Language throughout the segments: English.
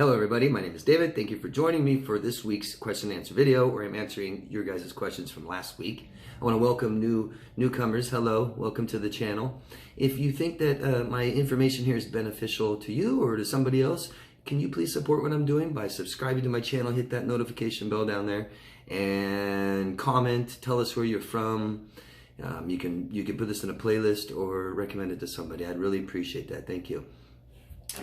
Hello everybody, my name is David. Thank you for joining me for this week's question and answer video where I'm answering your guys' questions from last week. I want to welcome newcomers. Hello, welcome to the channel. If you think that my information here is beneficial to you or to somebody else, can you please support what I'm doing by subscribing to my channel, hit that notification bell down there, and comment, tell us where you're from. You can put this in a playlist or recommend it to somebody. I'd really appreciate that. Thank you.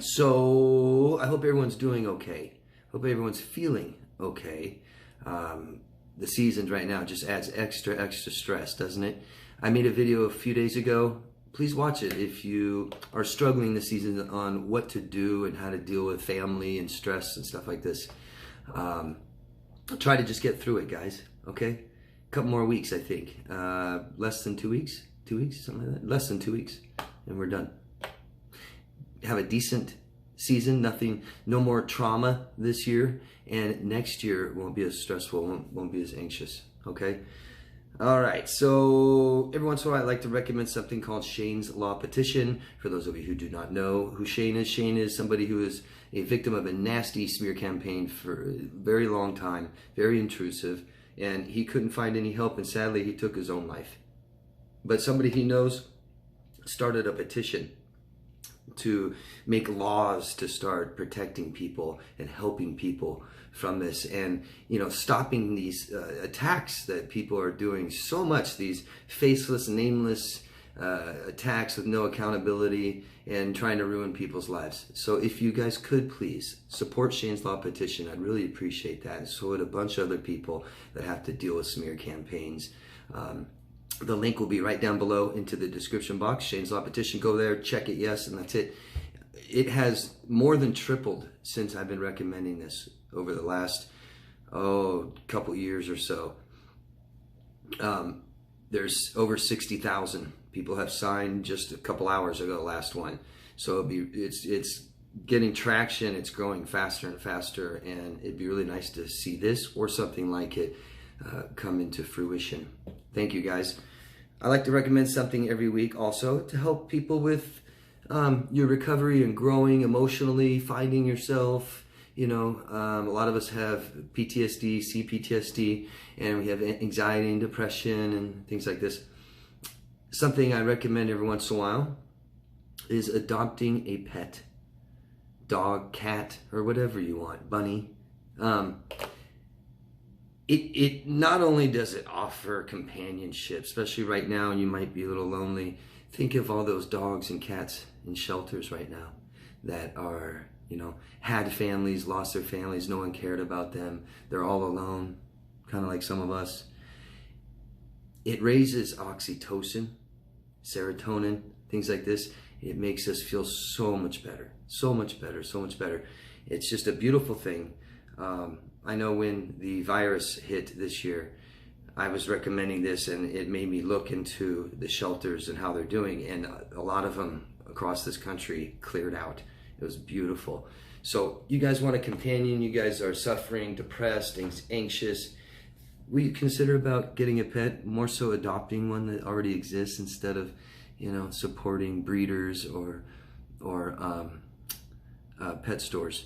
So I hope everyone's doing okay. Hope everyone's feeling okay. The seasons right now just adds extra stress, doesn't it? I made a video a few days ago. Please watch it if you are struggling this season on what to do and how to deal with family and stress and stuff like this. Try to just get through it, guys. Okay? A couple more weeks, I think. Less than 2 weeks? 2 weeks? Something like that? Less than 2 weeks. And we're done. Have a decent season, no more trauma this year, and next year won't be as stressful, won't be as anxious, okay? All right, so every once in a while I like to recommend something called Shane's Law Petition. For those of you who do not know who Shane is somebody who is a victim of a nasty smear campaign for a very long time, very intrusive, and he couldn't find any help, and sadly he took his own life. But somebody he knows started a petition to make laws to start protecting people and helping people from this, and stopping these attacks that people are doing so much, these faceless, nameless attacks with no accountability and trying to ruin people's lives. So if you guys could please support Shane's Law Petition, I'd really appreciate that, and so would a bunch of other people that have to deal with smear campaigns. The link will be right down below into the description box. Shane's Law Petition. Go there, check it, yes, and that's it. It has more than tripled since I've been recommending this over the last, couple years or so. There's over 60,000 people have signed just a couple hours ago, the last one. So it's getting traction, it's growing faster and faster, and it'd be really nice to see this or something like it come into fruition. Thank you, guys. I like to recommend something every week also to help people with your recovery and growing emotionally, finding yourself. A lot of us have PTSD, CPTSD, and we have anxiety and depression and things like this. Something I recommend every once in a while is adopting a pet. Dog, cat, or whatever you want, bunny. It not only does it offer companionship, especially right now, and you might be a little lonely. Think of all those dogs and cats in shelters right now that are, had families, lost their families, no one cared about them. They're all alone, kind of like some of us. It raises oxytocin, serotonin, things like this. It makes us feel so much better, so much better, so much better. It's just a beautiful thing. I know when the virus hit this year, I was recommending this, and it made me look into the shelters and how they're doing, and a lot of them across this country cleared out. It was beautiful. So you guys want a companion, you guys are suffering, depressed, anxious, will you consider about getting a pet, more so adopting one that already exists instead of, supporting breeders or pet stores?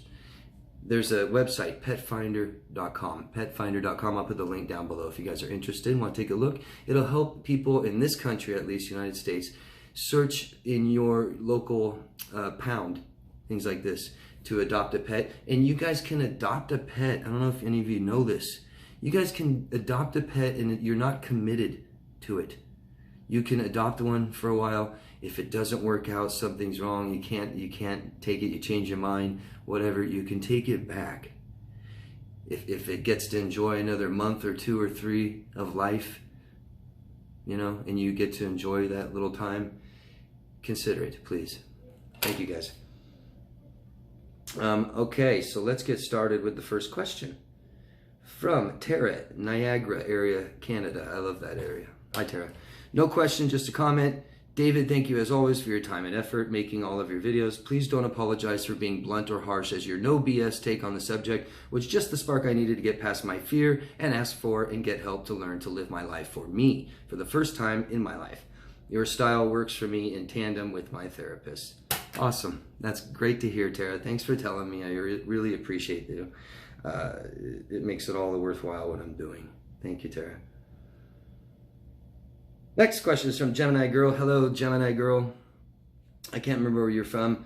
There's a website, petfinder.com. Petfinder.com. I'll put the link down below if you guys are interested and want to take a look. It'll help people in this country, at least United States, search in your local pound, things like this, to adopt a pet. And you guys can adopt a pet. I don't know if any of you know this. You guys can adopt a pet and you're not committed to it. You can adopt one for a while. If it doesn't work out, something's wrong, you can't take it, you change your mind, whatever, you can take it back. If it gets to enjoy another month or 2 or 3 of life, and you get to enjoy that little time, consider it, please. Thank you, guys. Okay, so let's get started with the first question. From Tara, Niagara area, Canada. I love that area. Hi, Tara. No question, just a comment. David, thank you as always for your time and effort making all of your videos. Please don't apologize for being blunt or harsh, as your no BS take on the subject was just the spark I needed to get past my fear and ask for and get help to learn to live my life for me for the first time in my life. Your style works for me in tandem with my therapist. Awesome. That's great to hear, Tara. Thanks for telling me. I really appreciate you. It makes it all the worthwhile what I'm doing. Thank you, Tara. Next question is from Gemini Girl. Hello, Gemini Girl. I can't remember where you're from.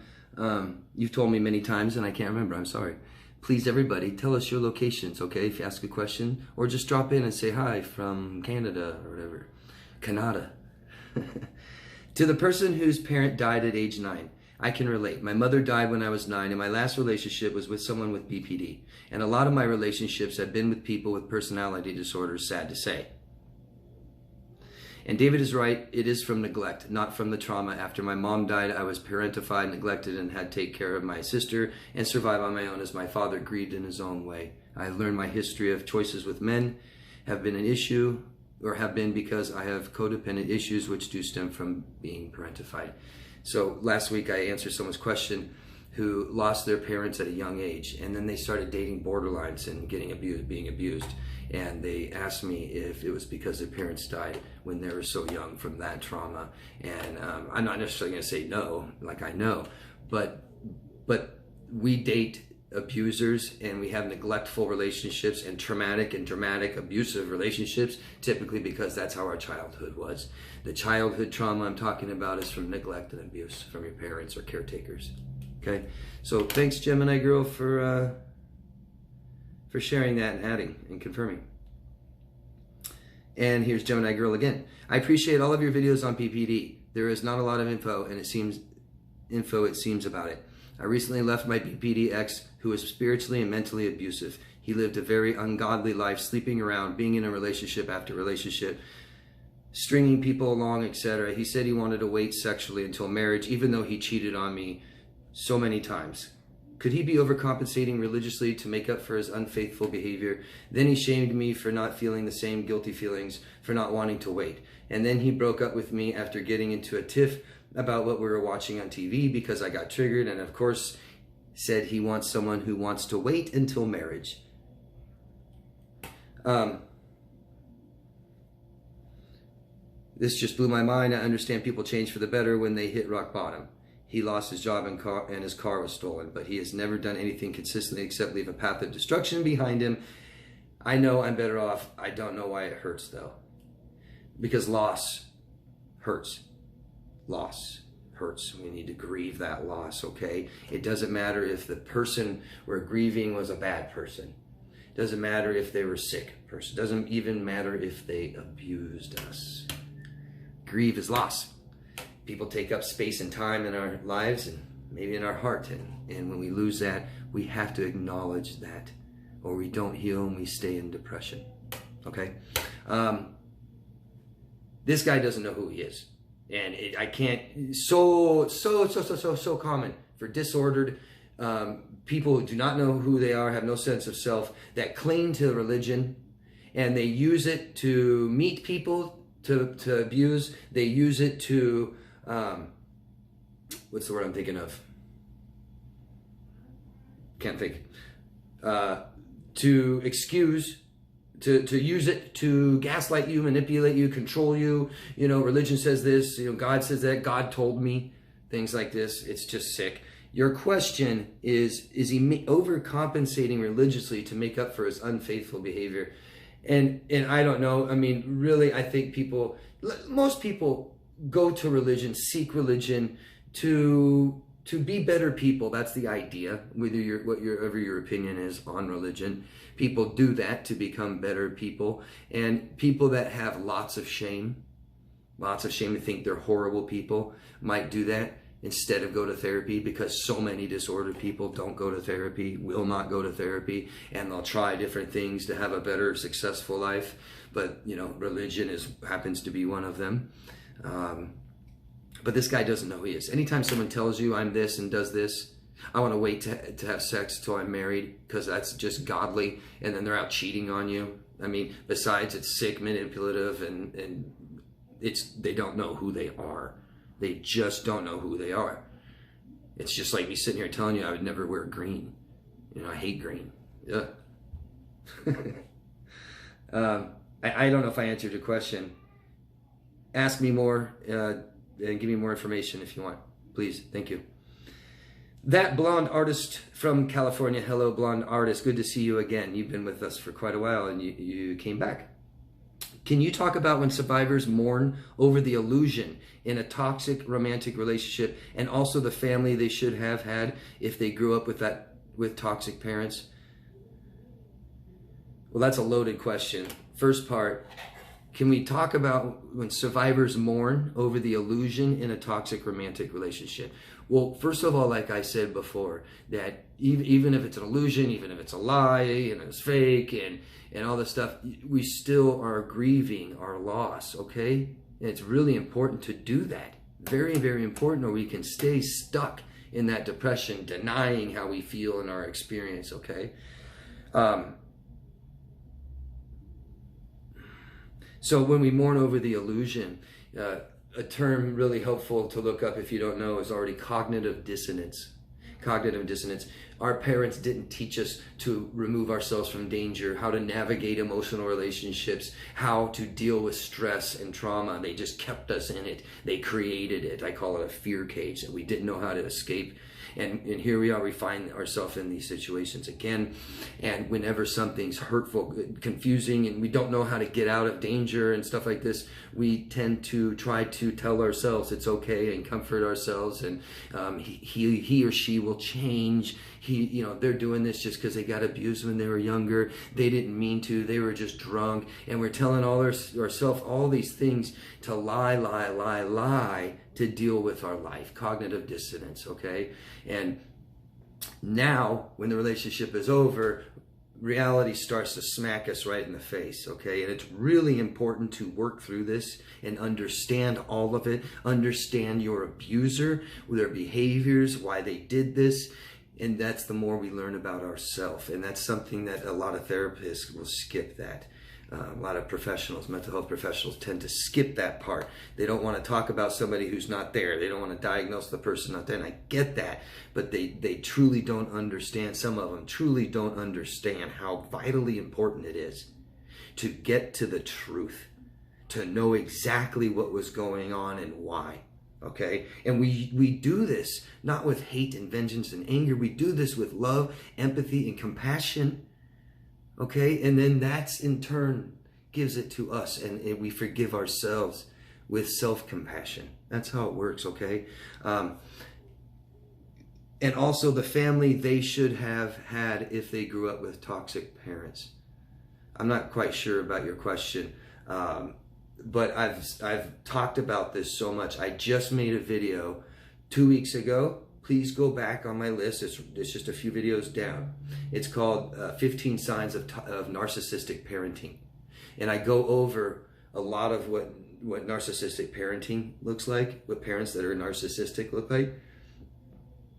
You've told me many times and I can't remember. I'm sorry. Please, everybody, tell us your locations, okay? If you ask a question, or just drop in and say hi from Canada or whatever. Canada. To the person whose parent died at age 9, I can relate. My mother died when I was 9, and my last relationship was with someone with BPD. And a lot of my relationships have been with people with personality disorders, sad to say. And David is right, it is from neglect, not from the trauma. After my mom died, I was parentified, neglected, and had to take care of my sister and survive on my own as my father grieved in his own way. I learned my history of choices with men have been an issue, or have been because I have codependent issues which do stem from being parentified. So last week I answered someone's question who lost their parents at a young age, and then they started dating borderlines and getting abused, being abused. And they asked me if it was because their parents died when they were so young from that trauma. And I'm not necessarily going to say no, like I know, but we date abusers and we have neglectful relationships and traumatic and dramatic abusive relationships, typically because that's how our childhood was. The childhood trauma I'm talking about is from neglect and abuse from your parents or caretakers. Okay, so thanks, Gemini Girl, for sharing that and adding and confirming. And here's Gemini Girl again. I appreciate all of your videos on PPD. There is not a lot of info, it seems about it. I recently left my BPD ex, who was spiritually and mentally abusive. He lived a very ungodly life, sleeping around, being in a relationship after relationship, stringing people along, etc. He said he wanted to wait sexually until marriage, even though he cheated on me so many times. Could he be overcompensating religiously to make up for his unfaithful behavior? Then he shamed me for not feeling the same guilty feelings for not wanting to wait. And then he broke up with me after getting into a tiff about what we were watching on TV because I got triggered, and of course said he wants someone who wants to wait until marriage. This just blew my mind. I understand people change for the better when they hit rock bottom. He lost his job and his car was stolen, but he has never done anything consistently except leave a path of destruction behind him. I know I'm better off. I don't know why it hurts though. Because loss hurts. Loss hurts. We need to grieve that loss, okay? It doesn't matter if the person we're grieving was a bad person. It doesn't matter if they were a sick person. It doesn't even matter if they abused us. Grieve is loss. People take up space and time in our lives and maybe in our heart. And when we lose that, we have to acknowledge that, or we don't heal and we stay in depression, okay? This guy doesn't know who he is. And I can't, so common for disordered people who do not know who they are, have no sense of self, that cling to religion, and they use it to meet people, to abuse. They use it to, what's the word I'm thinking of? Can't think. To excuse, to use it to gaslight you, manipulate you, control you. You know, religion says this, you know, God says that, God told me, things like this. It's just sick. Your question is he overcompensating religiously to make up for his unfaithful behavior? And I don't know. I mean, really, I think most people go to religion, seek religion to be better people. That's the idea, whatever your opinion is on religion. People do that to become better people. And people that have lots of shame to think they're horrible people, might do that instead of go to therapy, because so many disordered people don't go to therapy, will not go to therapy, and they'll try different things to have a better, successful life. But, you know, religion happens to be one of them. But this guy doesn't know who he is. Anytime someone tells you I'm this and does this, I want to wait to have sex till I'm married because that's just godly, and then they're out cheating on you. I mean, besides it's sick, manipulative, and they don't know who they are. They just don't know who they are. It's just like me sitting here telling you I would never wear green. You know, I hate green. Yeah. I don't know if I answered your question. Ask me more and give me more information if you want. Please. Thank you. That blonde artist from California, hello blonde artist, good to see you again. You've been with us for quite a while and you came back. Can you talk about when survivors mourn over the illusion in a toxic romantic relationship and also the family they should have had if they grew up with toxic parents? Well, that's a loaded question. First part, can we talk about when survivors mourn over the illusion in a toxic romantic relationship? Well, first of all, like I said before, that even if it's an illusion, even if it's a lie and it's fake and all this stuff, we still are grieving our loss, okay? And it's really important to do that. Very, very important, or we can stay stuck in that depression, denying how we feel in our experience, okay? So when we mourn over the illusion, a term really helpful to look up if you don't know is already cognitive dissonance. Cognitive dissonance. Our parents didn't teach us to remove ourselves from danger, how to navigate emotional relationships, how to deal with stress and trauma. They just kept us in it. They created it. I call it a fear cage that we didn't know how to escape. And here we are, we find ourselves in these situations again. And whenever something's hurtful, confusing, and we don't know how to get out of danger and stuff like this, we tend to try to tell ourselves it's okay and comfort ourselves. And he or she will change. They're doing this just because they got abused when they were younger. They didn't mean to. They were just drunk. And we're telling ourselves all these things to lie to deal with our life. Cognitive dissonance, okay? And now, when the relationship is over, reality starts to smack us right in the face, okay? And it's really important to work through this and understand all of it. Understand your abuser, their behaviors, why they did this. And that's the more we learn about ourselves. And that's something that a lot of therapists will skip that. A lot of professionals, mental health professionals, tend to skip that part. They don't want to talk about somebody who's not there. They don't want to diagnose the person not there. And I get that, but they truly don't understand. Some of them truly don't understand how vitally important it is to get to the truth, to know exactly what was going on and why. Okay? And we do this not with hate and vengeance and anger. We do this with love, empathy, and compassion. Okay, and then that's in turn gives it to us, and we forgive ourselves with self-compassion. That's how it works, okay? And also the family they should have had if they grew up with toxic parents. I'm not quite sure about your question, but I've talked about this so much. I just made a video 2 weeks ago. Please go back on my list. It's just a few videos down. It's called 15 Signs of Narcissistic Parenting. And I go over a lot of what narcissistic parenting looks like, what parents that are narcissistic look like.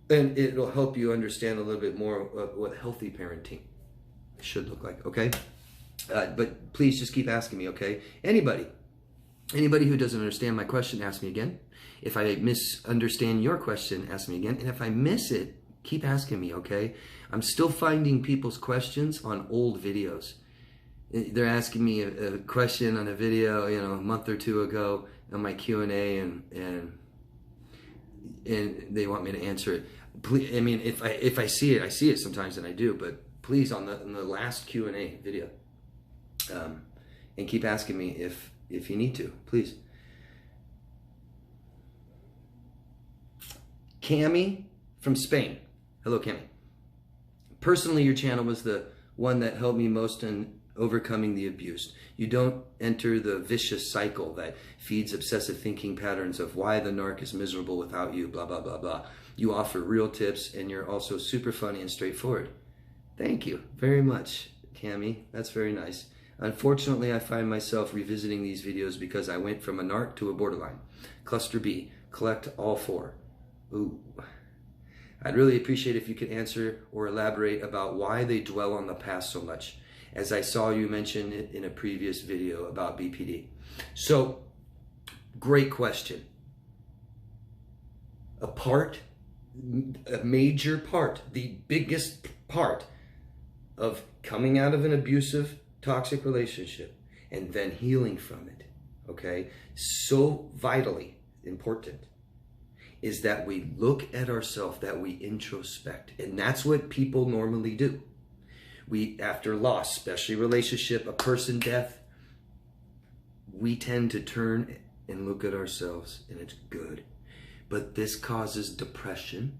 And it'll help you understand a little bit more of what healthy parenting should look like, okay? But please just keep asking me, okay? Anybody who doesn't understand my question, ask me again. If I misunderstand your question, ask me again. And if I miss it, keep asking me, okay? I'm still finding people's questions on old videos. They're asking me a question on a video, a month or two ago on my Q&A, and they want me to answer it. Please, I mean, if I see it, I see it sometimes, and I do. But please, on the last Q&A video, and keep asking me if you need to, please. Cami from Spain. Hello, Cami. Personally, your channel was the one that helped me most in overcoming the abuse. You don't enter the vicious cycle that feeds obsessive thinking patterns of why the narc is miserable without you, blah, blah, blah, blah. You offer real tips, and you're also super funny and straightforward. Thank you very much, Cami. That's very nice. Unfortunately, I find myself revisiting these videos because I went from a narc to a borderline. Cluster B. Collect all four. Ooh. I'd really appreciate if you could answer or elaborate about why they dwell on the past so much, as I saw you mention it in a previous video about BPD. So, great question. A major part, the biggest part of coming out of an abusive, toxic relationship and then healing from it, okay, so vitally important, is that we look at ourselves, that we introspect. And that's what people normally do. We, after loss, especially relationship, a person death, we tend to turn and look at ourselves, and it's good. But this causes depression,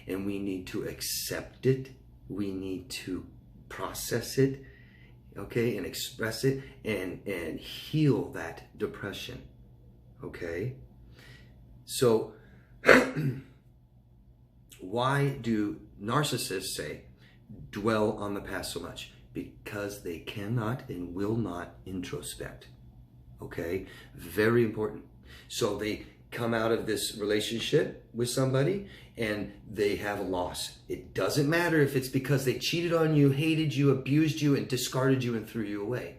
and we need to accept it. We need to process it, okay, and express it, and heal that depression, okay? So, why do narcissists say, dwell on the past so much? Because they cannot and will not introspect, okay? Very important. So they come out of this relationship with somebody and they have a loss. It doesn't matter if it's because they cheated on you, hated you, abused you, and discarded you and threw you away.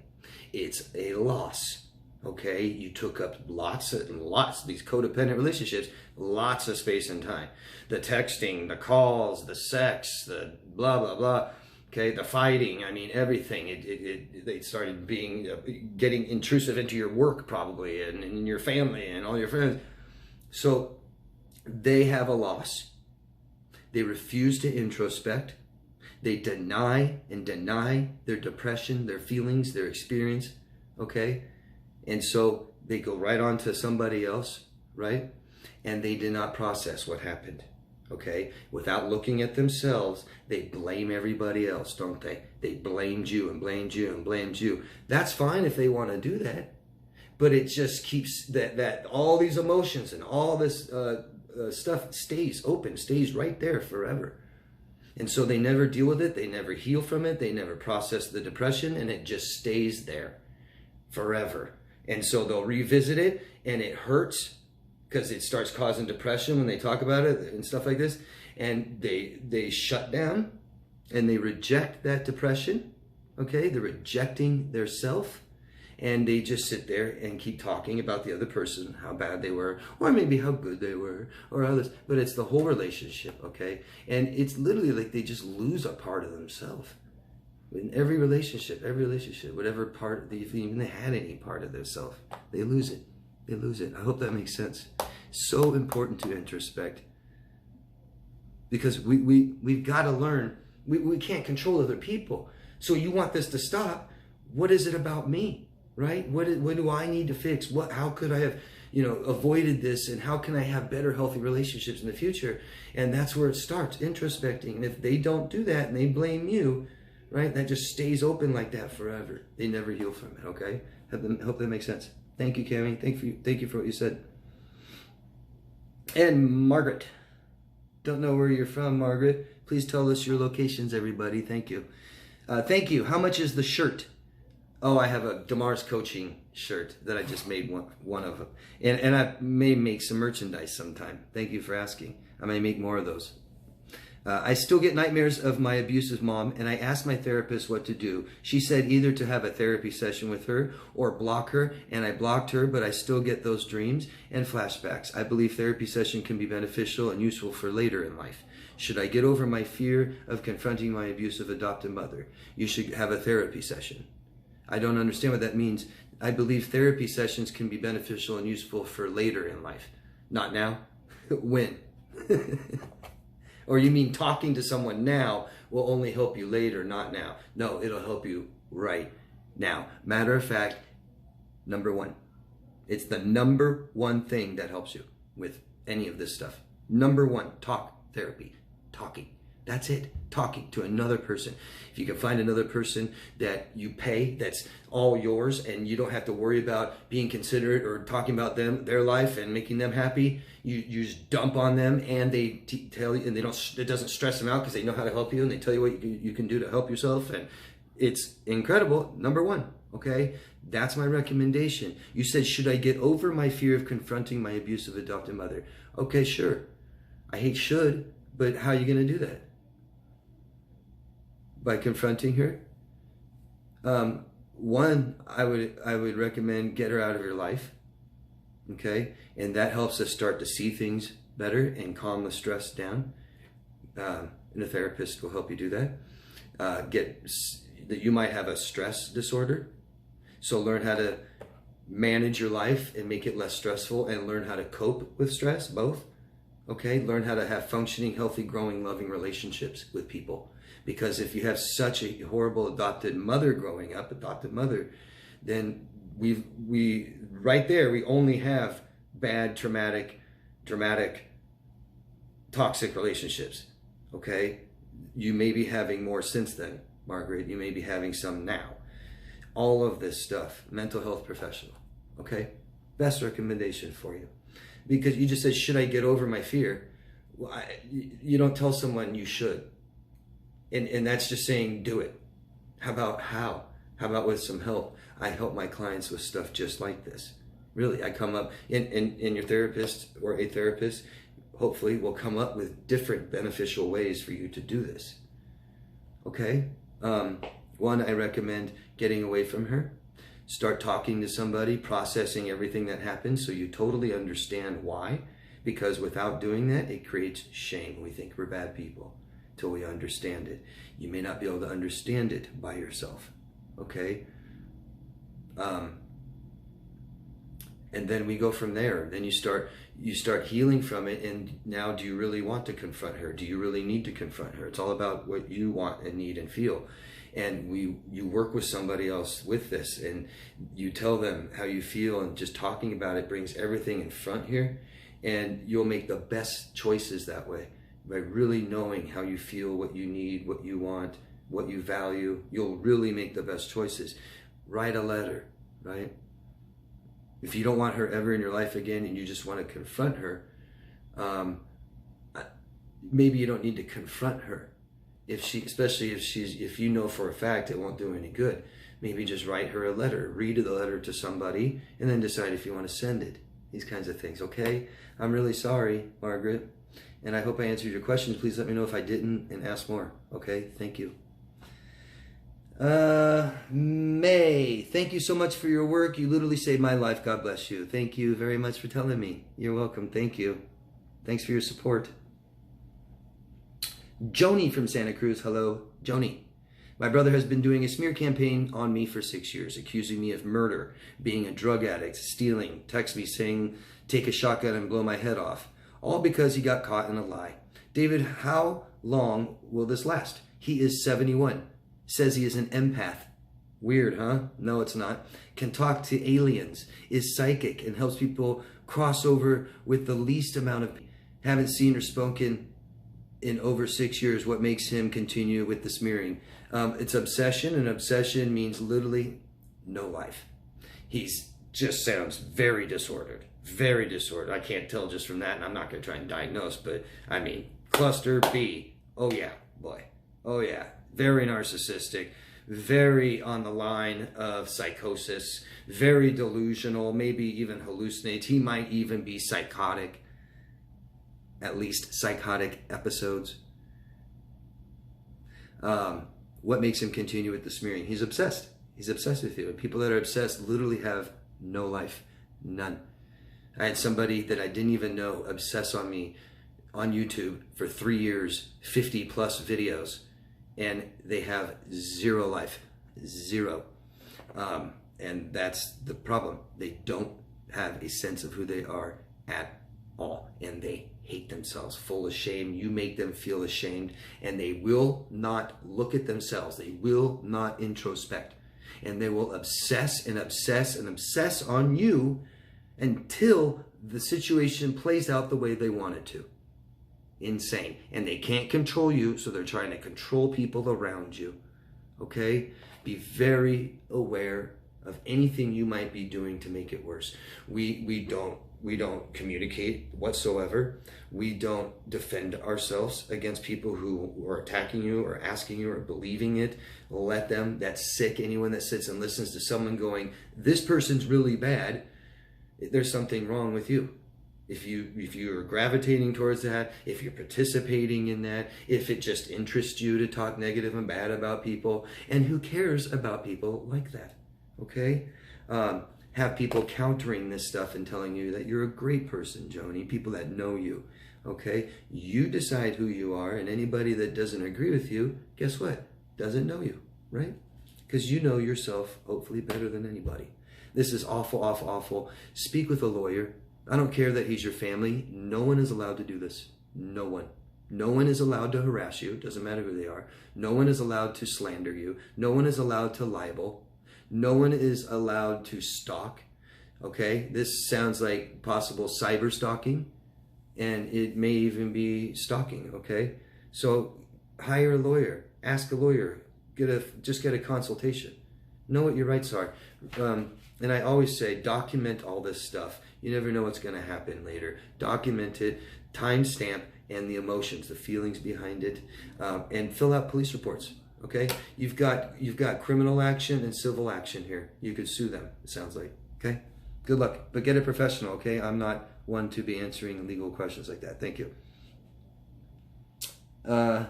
It's a loss, okay? You took up lots and lots, these codependent relationships, lots of space and time. The texting, the calls, the sex, the blah, blah, blah, okay? The fighting, I mean, everything. They started getting intrusive into your work probably, and in your family and all your friends. So they have a loss. They refuse to introspect. They deny their depression, their feelings, their experience, okay? And so they go right on to somebody else, right? And they did not process what happened, okay? Without looking at themselves, they blame everybody else, don't they? They blamed you and blamed you and blamed you. That's fine if they want to do that. But it just keeps that all these emotions and all this stuff stays open, stays right there forever. And so they never deal with it. They never heal from it. They never process the depression, and it just stays there forever. And so they'll revisit it, and it hurts because it starts causing depression when they talk about it and stuff like this. And they shut down, and they reject that depression. Okay, they're rejecting their self. And they just sit there and keep talking about the other person, how bad they were, or maybe how good they were, or others. But it's the whole relationship, okay? And it's literally like they just lose a part of themselves. In every relationship, whatever part, even they had any part of themselves, they lose it. They lose it. I hope that makes sense. So important to introspect. Because we've got to learn. We can't control other people. So you want this to stop. What is it about me? Right? What do I need to fix? How could I have, avoided this? And how can I have better, healthy relationships in the future? And that's where it starts, introspecting. And if they don't do that and they blame you, right, that just stays open like that forever. They never heal from it, okay? Hope that makes sense. Thank you, Cammie. Thank you for what you said. And Margaret. Don't know where you're from, Margaret. Please tell us your locations, everybody. Thank you. Thank you. How much is the shirt? Oh, I have a Damar's coaching shirt that I just made one of them. And I may make some merchandise sometime. Thank you for asking. I may make more of those. I still get nightmares of my abusive mom, and I asked my therapist what to do. She said either to have a therapy session with her or block her, and I blocked her, but I still get those dreams and flashbacks. I believe therapy session can be beneficial and useful for later in life. Should I get over my fear of confronting my abusive adoptive mother? You should have a therapy session. I don't understand what that means. I believe therapy sessions can be beneficial and useful for later in life. Not now? When? Or you mean talking to someone now will only help you later, not now? No, it'll help you right now. Matter of fact, number one. It's the number one thing that helps you with any of this stuff. Number one, therapy, talking. That's it, talking to another person. If you can find another person that you pay, that's all yours, and you don't have to worry about being considerate or talking about their life and making them happy, you just dump on them, and they tell you, and it doesn't stress them out because they know how to help you, and they tell you what you can do to help yourself, and it's incredible. Number one, okay? That's my recommendation. You said, should I get over my fear of confronting my abusive adoptive mother? Okay, sure. I hate should, but how are you going to do that? By confronting her? One, I would recommend get her out of your life, okay? And that helps us start to see things better and calm the stress down. And a therapist will help you do that. That you might have a stress disorder, so learn how to manage your life and make it less stressful, and learn how to cope with stress, both, Okay, learn how to have functioning, healthy, growing, loving relationships with people. Because if you have such a horrible adopted mother growing up, then we right there, we only have bad, traumatic, dramatic, toxic relationships. Okay, you may be having more since then, Margaret. You may be having some now. All of this stuff, mental health professional. Okay, best recommendation for you. Because you just said, should I get over my fear? Well, you don't tell someone you should. And that's just saying, do it. How about with some help? I help my clients with stuff just like this. Really, I come up, and your therapist or a therapist, hopefully, will come up with different beneficial ways for you to do this. Okay? One, I recommend getting away from her. Start talking to somebody, processing everything that happened so you totally understand why. Because without doing that, it creates shame. We think we're bad people till we understand it. You may not be able to understand it by yourself. Okay? And then we go from there. Then you start healing from it. And now, do you really want to confront her? Do you really need to confront her? It's all about what you want and need and feel. And you work with somebody else with this, and you tell them how you feel, and just talking about it brings everything in front here, and you'll make the best choices that way. By really knowing how you feel, what you need, what you want, what you value, you'll really make the best choices. Write a letter, right? If you don't want her ever in your life again and you just want to confront her, maybe you don't need to confront her. Especially if you know for a fact it won't do any good, maybe just write her a letter, read the letter to somebody, and then decide if you want to send it. These kinds of things, okay? I'm really sorry, Margaret, and I hope I answered your questions. Please let me know if I didn't and ask more, okay? Thank you. May, thank you so much for your work. You literally saved my life. God bless you. Thank you very much for telling me. You're welcome. Thank you. Thanks for your support. Joni from Santa Cruz. Hello, Joni. My brother has been doing a smear campaign on me for 6 years, accusing me of murder, being a drug addict, stealing, text me saying, take a shotgun and blow my head off, all because he got caught in a lie. David, how long will this last? He is 71, says he is an empath. Weird, huh? No, it's not. Can talk to aliens, is psychic, and helps people cross over with the least amount of... Haven't seen or spoken in over 6 years. What makes him continue with the smearing? It's obsession, and obsession means literally no life. He's just sounds very disordered. Very disordered. I can't tell just from that, and I'm not going to try and diagnose, but I mean, cluster B. Oh yeah, boy. Oh yeah. Very narcissistic. Very on the line of psychosis. Very delusional. Maybe even hallucinates. He might even be psychotic. At least psychotic episodes. What makes him continue with the smearing? He's obsessed. He's obsessed with you. And people that are obsessed literally have no life. None. I had somebody that I didn't even know obsess on me on YouTube for 3 years, 50 plus videos, and they have zero life. Zero. And that's the problem. They don't have a sense of who they are at all. And they hate themselves, full of shame. You make them feel ashamed, and they will not look at themselves. They will not introspect, and they will obsess and obsess and obsess on you until the situation plays out the way they want it to. Insane. And they can't control you, so they're trying to control people around you. Okay? Be very aware of anything you might be doing to make it worse. We don't communicate whatsoever. We don't defend ourselves against people who are attacking you or asking you or believing it. Let them. That's sick. Anyone that sits and listens to someone going, this person's really bad, there's something wrong with you. If you're gravitating towards that, if you're participating in that, if it just interests you to talk negative and bad about people, and who cares about people like that, okay? Have people countering this stuff and telling you that you're a great person, Joni, people that know you, okay? You decide who you are, and anybody that doesn't agree with you, guess what? Doesn't know you, right? Because you know yourself, hopefully, better than anybody. This is awful, awful, awful. Speak with a lawyer. I don't care that he's your family. No one is allowed to do this. No one. No one is allowed to harass you. It doesn't matter who they are. No one is allowed to slander you. No one is allowed to libel. No one is allowed to stalk. Okay? This sounds like possible cyber stalking, and it may even be stalking. Okay? So hire a lawyer. Ask a lawyer. Just get a consultation. Know what your rights are. And I always say, document all this stuff. You never know what's going to happen later. Document it, timestamp, and the emotions, the feelings behind it, and fill out police reports. Okay, you've got criminal action and civil action here. You could sue them. It sounds like. Okay, good luck, but get a professional. Okay, I'm not one to be answering legal questions like that. Thank you. Hi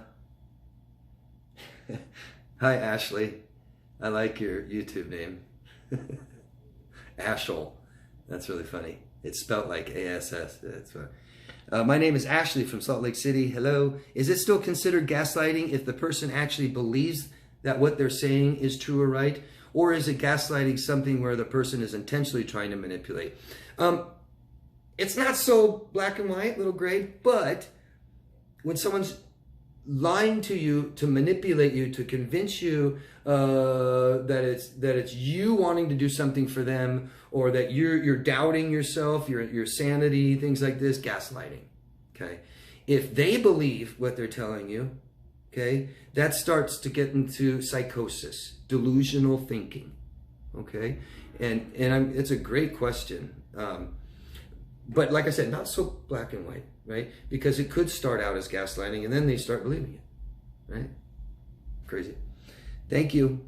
Ashley, I like your YouTube name. Ashel. That's really funny. It's spelled like ASS. That's funny. My name is Ashley from Salt Lake City. Hello. Is it still considered gaslighting if the person actually believes that what they're saying is true or right? Or is it gaslighting something where the person is intentionally trying to manipulate? It's not so black and white, little gray, but when someone's lying to you to manipulate you, to convince you that it's you wanting to do something for them, or that you're doubting yourself, your sanity, things like this, gaslighting. Okay, if they believe what they're telling you, okay, that starts to get into psychosis, delusional thinking. Okay, and it's a great question, but like I said, not so black and white. Right? Because it could start out as gaslighting and then they start believing it. Right? Crazy. Thank you.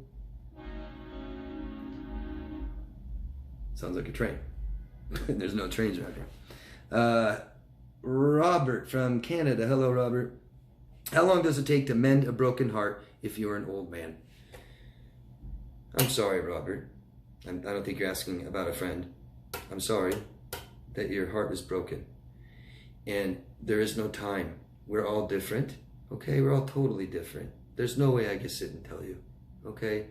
Sounds like a train. There's no trains around here. Robert from Canada. Hello, Robert. How long does it take to mend a broken heart if you're an old man? I'm sorry, Robert. I don't think you're asking about a friend. I'm sorry that your heart is broken. And there is no time. We're all different. Okay? We're all totally different. There's no way I can sit and tell you. Okay?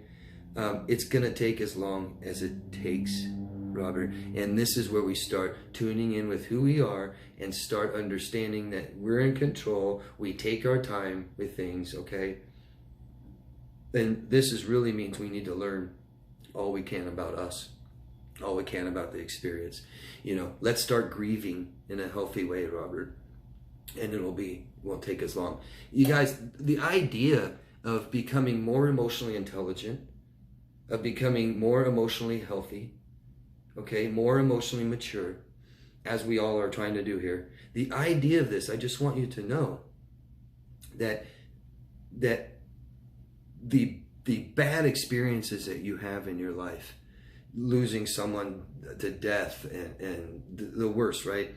It's going to take as long as it takes, Robert. And this is where we start tuning in with who we are and start understanding that we're in control. We take our time with things, okay? And this really means we need to learn all we can about us. All we can about the experience. You know, let's start grieving in a healthy way, Robert. And won't take as long. You guys, the idea of becoming more emotionally intelligent, of becoming more emotionally healthy, okay, more emotionally mature, as we all are trying to do here. The idea of this, I just want you to know that the bad experiences that you have in your life, losing someone to death and the worst, right?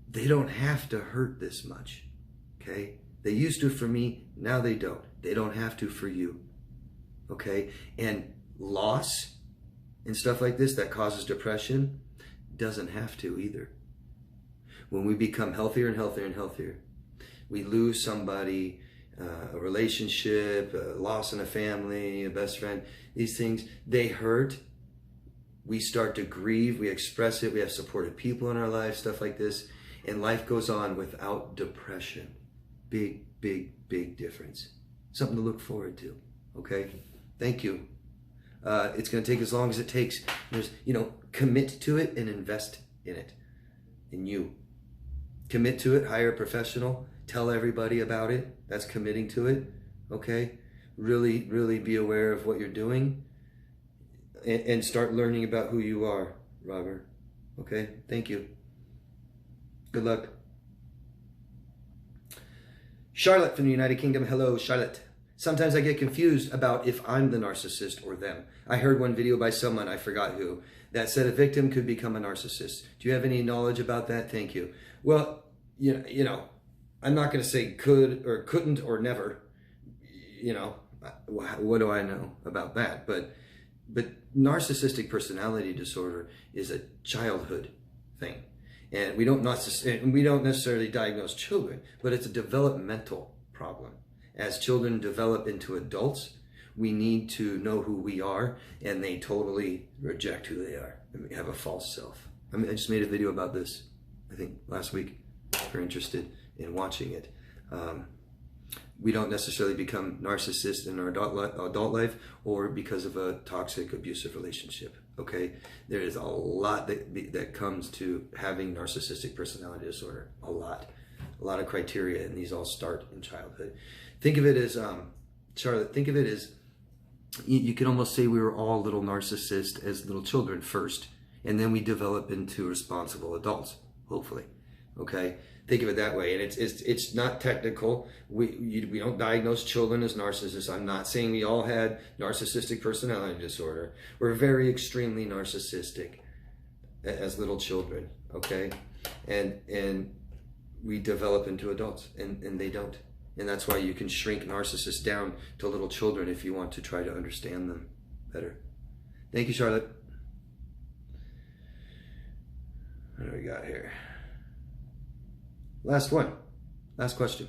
They don't have to hurt this much, okay? They used to for me, now they don't. They don't have to for you, okay? And loss and stuff like this that causes depression doesn't have to either. When we become healthier and healthier and healthier, we lose somebody, a relationship, a loss in a family, a best friend, these things, they hurt. We start to grieve, we express it, we have supportive people in our life, stuff like this, and life goes on without depression. Big, big, big difference. Something to look forward to, okay? Thank you. It's going to take as long as it takes. Commit to it and invest in it, in you. Commit to it, hire a professional, tell everybody about it. That's committing to it, okay? Really, really be aware of what you're doing and start learning about who you are, Robert. Okay? Thank you. Good luck. Charlotte from the United Kingdom. Hello, Charlotte. Sometimes I get confused about if I'm the narcissist or them. I heard one video by someone, I forgot who, that said a victim could become a narcissist. Do you have any knowledge about that? Thank you. Well, you know, I'm not going to say could or couldn't or never. What do I know about that? But narcissistic personality disorder is a childhood thing. And we don't necessarily diagnose children, but it's a developmental problem. As children develop into adults, we need to know who we are, and they totally reject who they are and we have a false self. I mean, I just made a video about this, I think last week, if you're interested in watching it. We don't necessarily become narcissists in our adult life or because of a toxic, abusive relationship, okay? There is a lot that comes to having narcissistic personality disorder, a lot of criteria, and these all start in childhood. Think of it as, Charlotte, think of it as, you can almost say we were all little narcissists as little children first, and then we develop into responsible adults, hopefully, okay? Think of it that way, and it's not technical. We don't diagnose children as narcissists. I'm not saying we all had narcissistic personality disorder. We're very extremely narcissistic as little children, okay? And we develop into adults, and they don't. And that's why you can shrink narcissists down to little children if you want to try to understand them better. Thank you, Charlotte. What do we got here? Last one. Last question.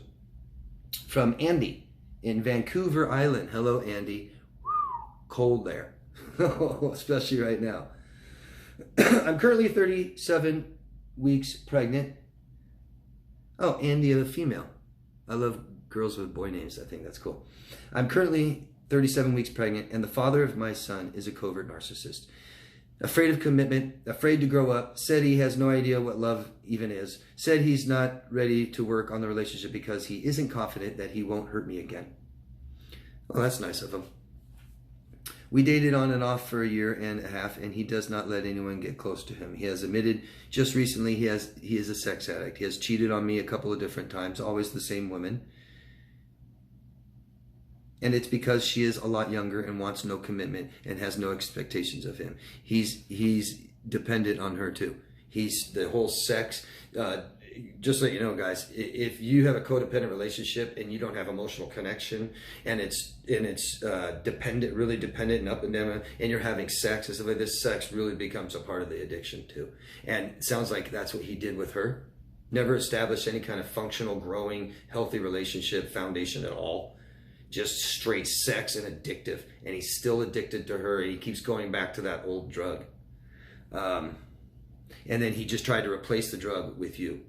From Andy in Vancouver Island. Hello, Andy. Cold there. Especially right now. I'm currently 37 weeks pregnant. Oh, Andy, a female. I love girls with boy names. I think that's cool. I'm currently 37 weeks pregnant, and the father of my son is a covert narcissist. Afraid of commitment, afraid to grow up, said he has no idea what love even is, said he's not ready to work on the relationship because he isn't confident that he won't hurt me again. Well, that's nice of him. We dated on and off for a year and a half, and he does not let anyone get close to him. He has admitted just recently he is a sex addict. He has cheated on me a couple of different times, always the same women. And it's because she is a lot younger and wants no commitment and has no expectations of him. He's dependent on her too. He's the whole sex. Just so you know, guys, if you have a codependent relationship and you don't have emotional connection, and it's dependent, really dependent and up and down, and you're having sex and stuff like this, sex really becomes a part of the addiction too. And it sounds like that's what he did with her. Never established any kind of functional, growing, healthy relationship foundation at all. Just straight sex and addictive, and he's still addicted to her, and he keeps going back to that old drug. And then he just tried to replace the drug with you.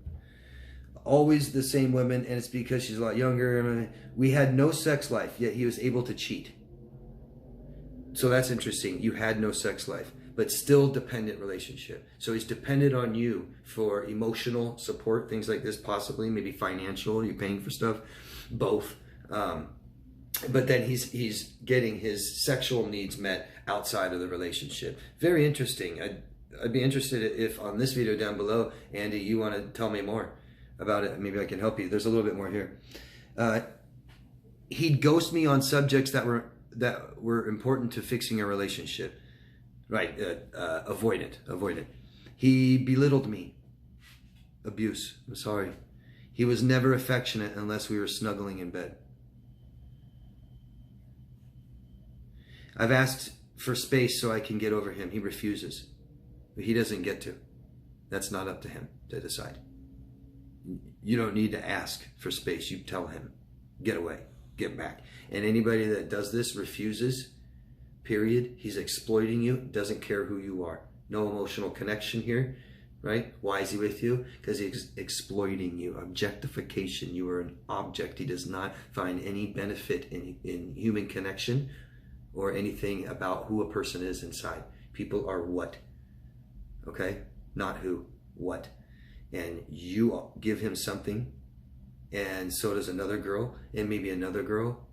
Always the same women, and it's because she's a lot younger. We had no sex life, yet he was able to cheat. So that's interesting. You had no sex life, but still dependent relationship. So he's dependent on you for emotional support, things like this, possibly, maybe financial, you're paying for stuff, both. But then he's getting his sexual needs met outside of the relationship. Very interesting. I'd be interested if on this video down below, Andy, you want to tell me more about it. Maybe I can help you. There's a little bit more here. He'd ghost me on subjects that were important to fixing a relationship. Right. Avoidant. He belittled me. Abuse. I'm sorry. He was never affectionate unless we were snuggling in bed. I've asked for space so I can get over him. He refuses. But he doesn't get to. That's not up to him to decide. You don't need to ask for space. You tell him, get away, get back. And anybody that does this refuses, period. He's exploiting you, doesn't care who you are. No emotional connection here, right? Why is he with you? Because he's exploiting you. Objectification. You are an object. He does not find any benefit in human connection or anything about who a person is inside. People are what? Okay? Not who, what. And you give him something, and so does another girl, and maybe another girl.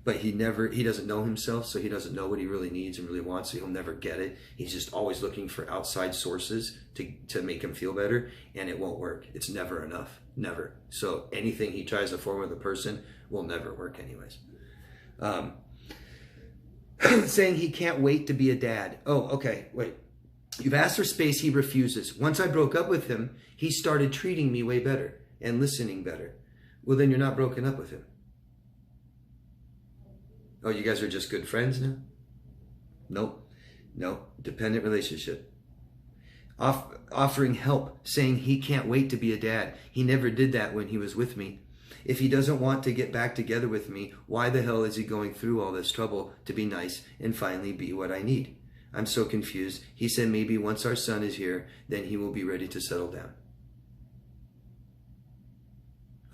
But he doesn't know himself, so he doesn't know what he really needs and really wants, so he'll never get it. He's just always looking for outside sources to make him feel better, and it won't work. It's never enough. Never. So anything he tries to form with a person will never work anyways. Saying he can't wait to be a dad. Oh, okay, wait. You've asked for space, he refuses. Once I broke up with him, he started treating me way better and listening better. Well, then you're not broken up with him. Oh, you guys are just good friends now? Nope. No. Dependent relationship. Offering help, saying he can't wait to be a dad. He never did that when he was with me. If he doesn't want to get back together with me, why the hell is he going through all this trouble to be nice and finally be what I need? I'm so confused. He said maybe once our son is here, then he will be ready to settle down.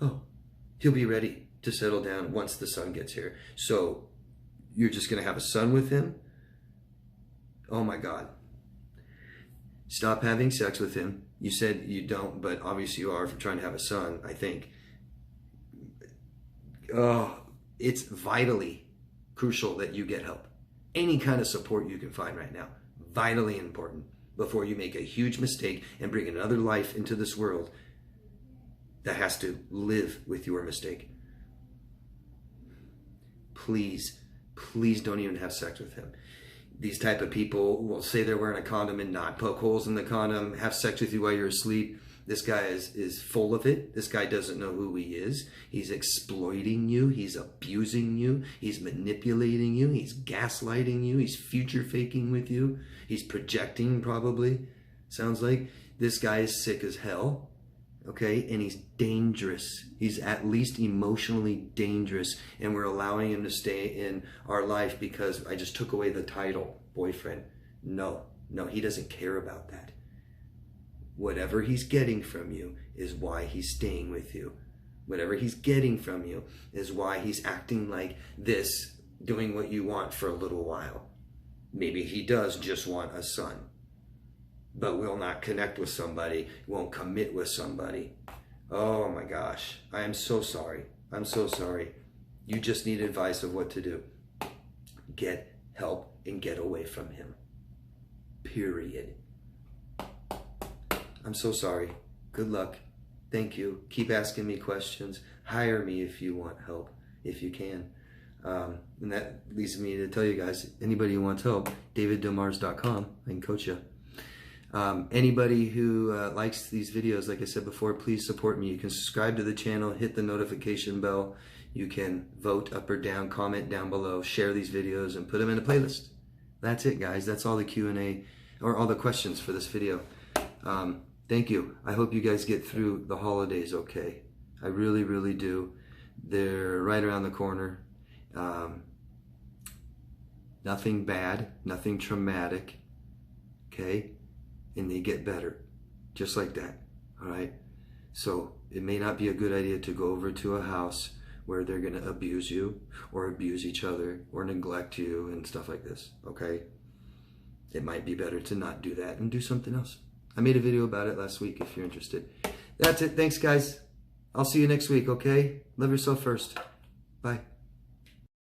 Oh, he'll be ready to settle down once the son gets here. So you're just going to have a son with him? Oh my God. Stop having sex with him. You said you don't, but obviously you are for trying to have a son, I think. Oh, it's vitally crucial that you get help. Any kind of support you can find right now. Vitally important before you make a huge mistake and bring another life into this world that has to live with your mistake. Please, please don't even have sex with him. These type of people will say they're wearing a condom and not, poke holes in the condom, have sex with you while you're asleep. This guy is full of it. This guy doesn't know who he is. He's exploiting you. He's abusing you. He's manipulating you. He's gaslighting you. He's future faking with you. He's projecting, probably. Sounds like this guy is sick as hell. Okay, and he's dangerous. He's at least emotionally dangerous, and we're allowing him to stay in our life because I just took away the title, boyfriend. No, he doesn't care about that. Whatever he's getting from you is why he's staying with you. Whatever he's getting from you is why he's acting like this, doing what you want for a little while. Maybe he does just want a son, but will not connect with somebody, won't commit with somebody. Oh my gosh, I am so sorry. I'm so sorry. You just need advice of what to do. Get help and get away from him. Period. I'm so sorry. Good luck. Thank you. Keep asking me questions. Hire me if you want help, if you can. And that leads me to tell you guys, anybody who wants help, daviddelmars.com. I can coach you. Anybody who likes these videos, like I said before, please support me. You can subscribe to the channel, hit the notification bell. You can vote up or down, comment down below, share these videos, and put them in a playlist. That's it, guys. That's all the Q&A, or all the questions for this video. Thank you. I hope you guys get through the holidays okay. I really, really do. They're right around the corner. Nothing bad, nothing traumatic, okay? And they get better, just like that, all right? So it may not be a good idea to go over to a house where they're gonna abuse you or abuse each other or neglect you and stuff like this, okay? It might be better to not do that and do something else. I made a video about it last week if you're interested. That's it. Thanks, guys. I'll see you next week, okay? Love yourself first. Bye.